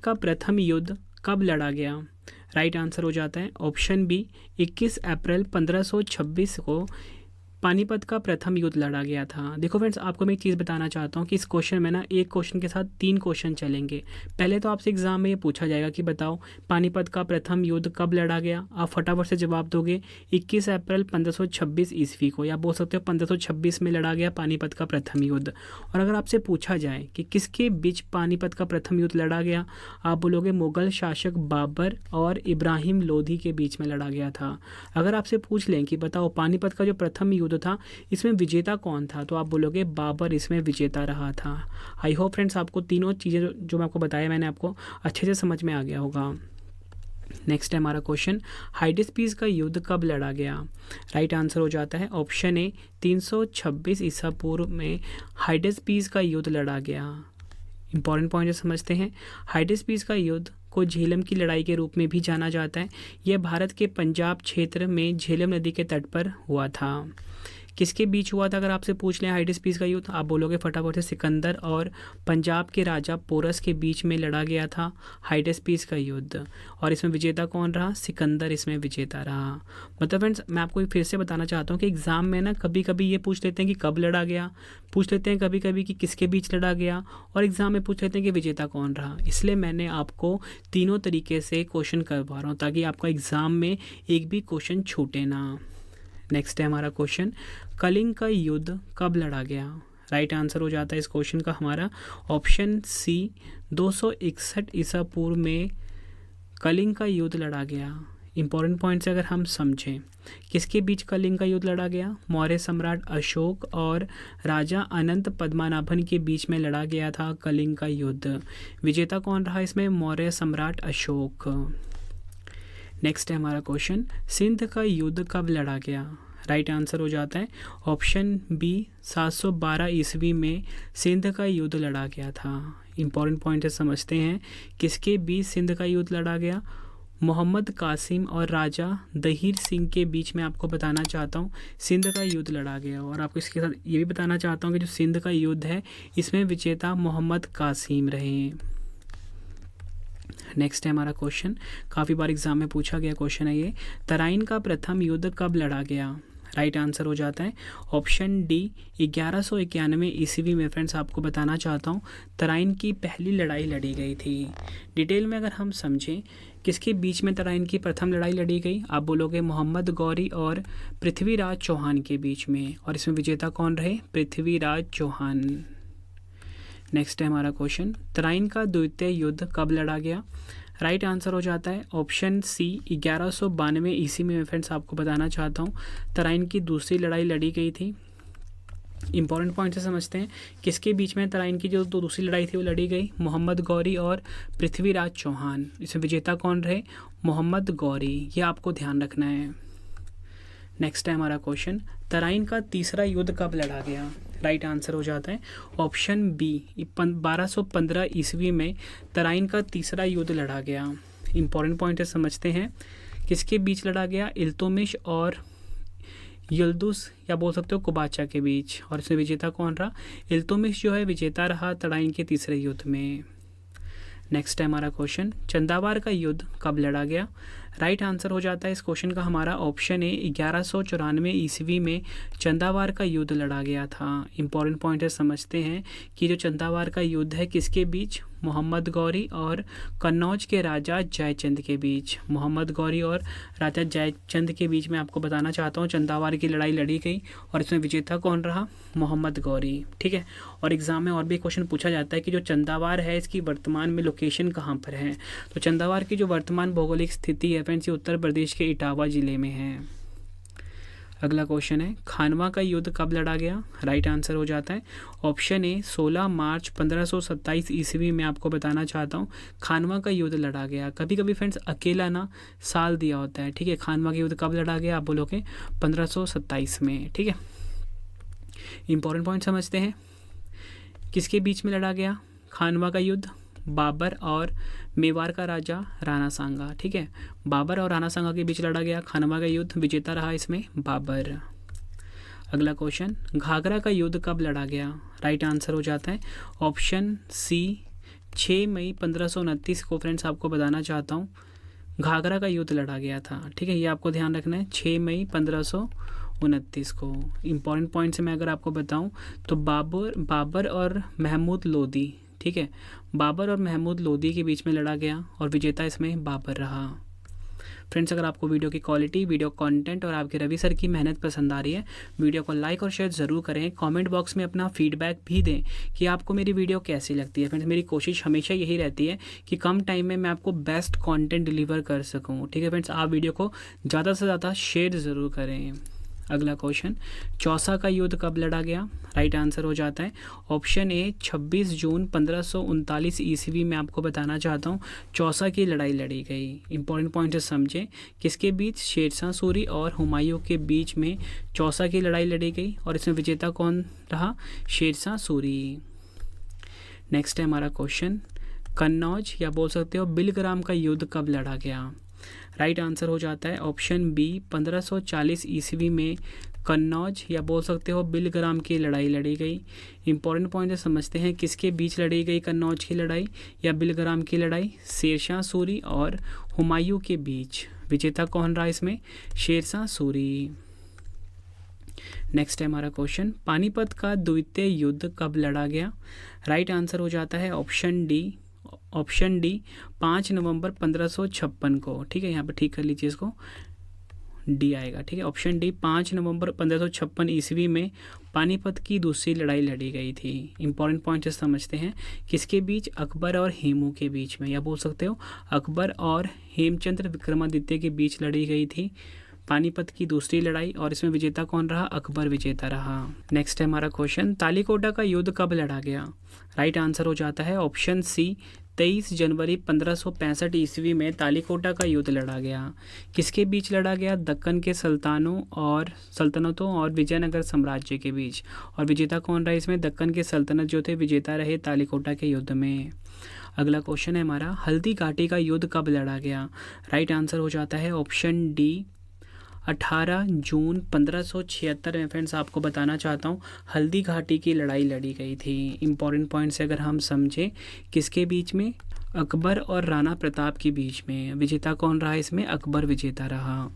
का प्रथम युद्ध कब लड़ा गया? राइट आंसर हो जाता है ऑप्शन बी, 21 अप्रैल 1526 को पानीपत का प्रथम युद्ध लड़ा गया था। देखो फ्रेंड्स, आपको मैं एक चीज़ बताना चाहता हूँ कि इस क्वेश्चन में ना एक क्वेश्चन के साथ 3 क्वेश्चन चलेंगे। पहले तो आपसे एग्जाम में ये पूछा जाएगा कि बताओ पानीपत का प्रथम युद्ध कब लड़ा गया। आप फटाफट से जवाब दोगे 21 अप्रैल 1526 ईस्वी को, या बोल सकते हो 1526 में लड़ा गया पानीपत का प्रथम युद्ध। और अगर आपसे पूछा जाए कि किसके बीच पानीपत का प्रथम युद्ध लड़ा गया, आप बोलोगे मुगल शासक बाबर और इब्राहिम लोधी के बीच में लड़ा गया था। अगर आपसे पूछ लें कि बताओ पानीपत का जो प्रथम युद्ध था इसमें विजेता कौन था, तो आप बोलोगे बाबर इसमें विजेता रहा था। आई होप फ्रेंड्स आपको तीनों चीज़ें जो मैं आपको बताया मैंने आपको अच्छे से समझ में आ गया होगा। नेक्स्ट है हमारा क्वेश्चन, हाइडेस्पीस का युद्ध कब लड़ा गया? राइट आंसर हो जाता है ऑप्शन ए, 326 ईसा पूर्व में हाइडेस्पीस का युद्ध लड़ा गया। इंपॉर्टेंट पॉइंट समझते हैं। हाइडेस्पीस का युद्ध को झेलम की लड़ाई के रूप में भी जाना जाता है। यह भारत के पंजाब क्षेत्र में झेलम नदी के तट पर हुआ था। किसके बीच हुआ था अगर आपसे पूछ लें हाइडेस्पीस का युद्ध, आप बोलोगे फटाफट से सिकंदर और पंजाब के राजा पोरस के बीच में लड़ा गया था हाइडेस्पीस का युद्ध। और इसमें विजेता कौन रहा? सिकंदर इसमें विजेता रहा। मतलब फ्रेंड्स मैं आपको फिर से बताना चाहता हूँ कि एग्जाम में ना कभी कभी ये पूछ लेते हैं कि कब लड़ा गया, पूछ लेते हैं कभी कभी कि किसके बीच लड़ा गया, और एग्जाम में पूछ लेते हैं कि विजेता कौन रहा। इसलिए मैंने आपको तीनों तरीके से क्वेश्चन करवा रहा हूँ ताकि आपका एग्जाम में एक भी क्वेश्चन छूटे ना। नेक्स्ट है हमारा क्वेश्चन, कलिंग का युद्ध कब लड़ा गया? राइट आंसर हो जाता है इस क्वेश्चन का हमारा ऑप्शन सी, 261 ईसा पूर्व में कलिंग का युद्ध लड़ा गया। इंपॉर्टेंट पॉइंट से अगर हम समझें, किसके बीच कलिंग का युद्ध लड़ा गया? मौर्य सम्राट अशोक और राजा अनंत पद्मनाभन के बीच में लड़ा गया था कलिंग का युद्ध। विजेता कौन रहा इसमें? मौर्य सम्राट अशोक। नेक्स्ट है हमारा क्वेश्चन, सिंध का युद्ध कब लड़ा गया? राइट आंसर हो जाता है ऑप्शन बी, 712 ईस्वी में सिंध का युद्ध लड़ा गया था। इंपॉर्टेंट पॉइंट है समझते हैं, किसके बीच सिंध का युद्ध लड़ा गया? मोहम्मद कासिम और राजा दहीर सिंह के बीच में आपको बताना चाहता हूँ सिंध का युद्ध लड़ा गया। और आपको इसके साथ ये भी बताना चाहता हूँ कि जो सिंध का युद्ध है इसमें विजेता मोहम्मद कासिम रहे। नेक्स्ट है हमारा क्वेश्चन, काफ़ी बार एग्जाम में पूछा गया क्वेश्चन है ये, तराइन का प्रथम युद्ध कब लड़ा गया? राइट आंसर हो जाता है ऑप्शन डी, 1191 ईस्वी में। फ्रेंड्स आपको बताना चाहता हूँ तराइन की पहली लड़ाई लड़ी गई थी। डिटेल में अगर हम समझें किसके बीच में तराइन की प्रथम लड़ाई लड़ी गई, आप बोलोगे मोहम्मद गौरी और पृथ्वीराज चौहान के बीच में। और इसमें विजेता कौन रहे? पृथ्वीराज चौहान। नेक्स्ट है हमारा क्वेश्चन, तराइन का द्वितीय युद्ध कब लड़ा गया? राइट आंसर हो जाता है ऑप्शन सी, 1192 ईस्वी में। फ्रेंड्स आपको बताना चाहता हूँ तराइन की दूसरी लड़ाई लड़ी गई थी। इंपॉर्टेंट पॉइंट से समझते हैं, किसके बीच में तराइन की जो दूसरी लड़ाई थी वो लड़ी गई? मोहम्मद गौरी और पृथ्वीराज चौहान। इसमें विजेता कौन रहे? मोहम्मद गौरी। ये आपको ध्यान रखना है। नेक्स्ट है हमारा क्वेश्चन, तराइन का तीसरा युद्ध कब लड़ा गया? राइट आंसर हो जाता है ऑप्शन बी, 1215 ईस्वी में तराइन का तीसरा युद्ध लड़ा गया। इंपॉर्टेंट पॉइंट है समझते हैं, किसके बीच लड़ा गया? इल्तुतमिश और यल्दुस या बोल सकते हो कुबाचा के बीच। और इसमें विजेता कौन रहा? इल्तुतमिश जो है विजेता रहा तराइन के तीसरे युद्ध में। नेक्स्ट है हमारा क्वेश्चन, चंदावार का युद्ध कब लड़ा गया? राइट आंसर हो जाता है इस क्वेश्चन का हमारा ऑप्शन ए, 1194 ईस्वी में चंदावार का युद्ध लड़ा गया था। इंपॉर्टेंट पॉइंट है समझते हैं कि जो चंदावार का युद्ध है किसके बीच? मोहम्मद गौरी और कन्नौज के राजा जयचंद के बीच। मोहम्मद गौरी और राजा जयचंद के बीच में आपको बताना चाहता हूँ चंदावार की लड़ाई लड़ी गई और इसमें विजेता कौन रहा? मोहम्मद गौरी। ठीक है। और एग्जाम में और भी क्वेश्चन पूछा जाता है कि जो चंदावार है इसकी वर्तमान में लोकेशन कहाँ पर है। तो चंदावार की जो वर्तमान भौगोलिक स्थिति है फ्रेंड्स, ये उत्तर प्रदेश के इटावा जिले में है। अगला क्वेश्चन है, खानवा का युद्ध कब लड़ा गया? राइट आंसर हो जाता है ऑप्शन ए, 16 मार्च 1527 ईस्वी में। आपको बताना चाहता हूँ खानवा का युद्ध लड़ा गया। कभी कभी फ्रेंड्स अकेला ना साल दिया होता है। ठीक है, खानवा का युद्ध कब लड़ा गया? आप बोलोगे 1527 में। ठीक है, इंपॉर्टेंट पॉइंट समझते हैं, किसके बीच में लड़ा गया खानवा का युद्ध? बाबर और मेवाड़ का राजा राणा सांगा। ठीक है, बाबर और राणा सांगा के बीच लड़ा गया खानवा का युद्ध। विजेता रहा इसमें बाबर। अगला क्वेश्चन, घाघरा का युद्ध कब लड़ा गया? राइट आंसर हो जाता है ऑप्शन सी, 6 मई 1529 को फ्रेंड्स आपको बताना चाहता हूँ घाघरा का युद्ध लड़ा गया था। ठीक है, ये आपको ध्यान रखना है। 6 मई 1529 को। इम्पॉर्टेंट पॉइंट से मैं अगर आपको बताऊं तो बाबर और महमूद लोदी, ठीक है, बाबर और महमूद लोदी के बीच में लड़ा गया और विजेता इसमें बाबर रहा। फ्रेंड्स, अगर आपको वीडियो की क्वालिटी, वीडियो कंटेंट और आपके रवि सर की मेहनत पसंद आ रही है, वीडियो को लाइक और शेयर ज़रूर करें। कमेंट बॉक्स में अपना फीडबैक भी दें कि आपको मेरी वीडियो कैसी लगती है। फ्रेंड्स, मेरी कोशिश हमेशा यही रहती है कि कम टाइम में मैं आपको बेस्ट कंटेंट डिलीवर कर सकूं। ठीक है फ्रेंड्स, आप वीडियो को ज़्यादा से ज़्यादा शेयर ज़रूर करें। अगला क्वेश्चन, चौसा का युद्ध कब लड़ा गया? राइट आंसर हो जाता है ऑप्शन ए 26 जून 1539 ईस्वी में। आपको बताना चाहता हूँ चौसा की लड़ाई लड़ी गई। इंपॉर्टेंट पॉइंट से समझें, किसके बीच? शेरशाह सूरी और हुमायूं के बीच में चौसा की लड़ाई लड़ी गई और इसमें विजेता कौन रहा? शेरशाह सूरी। नेक्स्ट है हमारा क्वेश्चन, कन्नौज या बोल सकते हो बिलग्राम का युद्ध कब लड़ा गया? राइट आंसर हो जाता है ऑप्शन बी 1540 ईस्वी में कन्नौज या बोल सकते हो बिलग्राम की लड़ाई लड़ी गई। इंपॉर्टेंट पॉइंट है, समझते हैं किसके बीच लड़ी गई कन्नौज की लड़ाई या बिलग्राम की लड़ाई? शेरशाह सूरी और हुमायूं के बीच। विजेता कौन रहा इसमें? शेरशाह सूरी। नेक्स्ट है हमारा क्वेश्चन, पानीपत का द्वितीय युद्ध कब लड़ा गया? राइट आंसर हो जाता है ऑप्शन डी 5 नवंबर 1556 को। ठीक है, यहाँ पर ठीक कर लीजिए, इसको डी आएगा। ठीक है, ऑप्शन डी 5 नवंबर 1556 ईस्वी में पानीपत की दूसरी लड़ाई लड़ी गई थी। इंपॉर्टेंट पॉइंट से समझते हैं किसके बीच? अकबर और हेमू के बीच में, या बोल सकते हो अकबर और हेमचंद्र विक्रमादित्य के बीच लड़ी गई थी पानीपत की दूसरी लड़ाई और इसमें विजेता कौन रहा? अकबर विजेता रहा। नेक्स्ट है हमारा क्वेश्चन, तालीकोटा का युद्ध कब लड़ा गया? राइट आंसर हो जाता है ऑप्शन सी 23 जनवरी 1565 ईस्वी में तालीकोटा का युद्ध लड़ा गया। किसके बीच लड़ा गया? दक्कन के सल्तनतों और विजयनगर साम्राज्य के बीच। और विजेता कौन रहा इसमें? दक्कन के सल्तनत जो थे विजेता रहे तालीकोटा के युद्ध में। अगला क्वेश्चन है हमारा, हल्दी घाटी का युद्ध कब लड़ा गया? राइट आंसर हो जाता है ऑप्शन डी 18 जून 1576 में। फ्रेंड्स, आपको बताना चाहता हूँ हल्दी घाटी की लड़ाई लड़ी गई थी। इंपॉर्टेंट पॉइंट से अगर हम समझें किसके बीच में? अकबर और राणा प्रताप के बीच में। विजेता कौन रहा इसमें? अकबर विजेता रहा।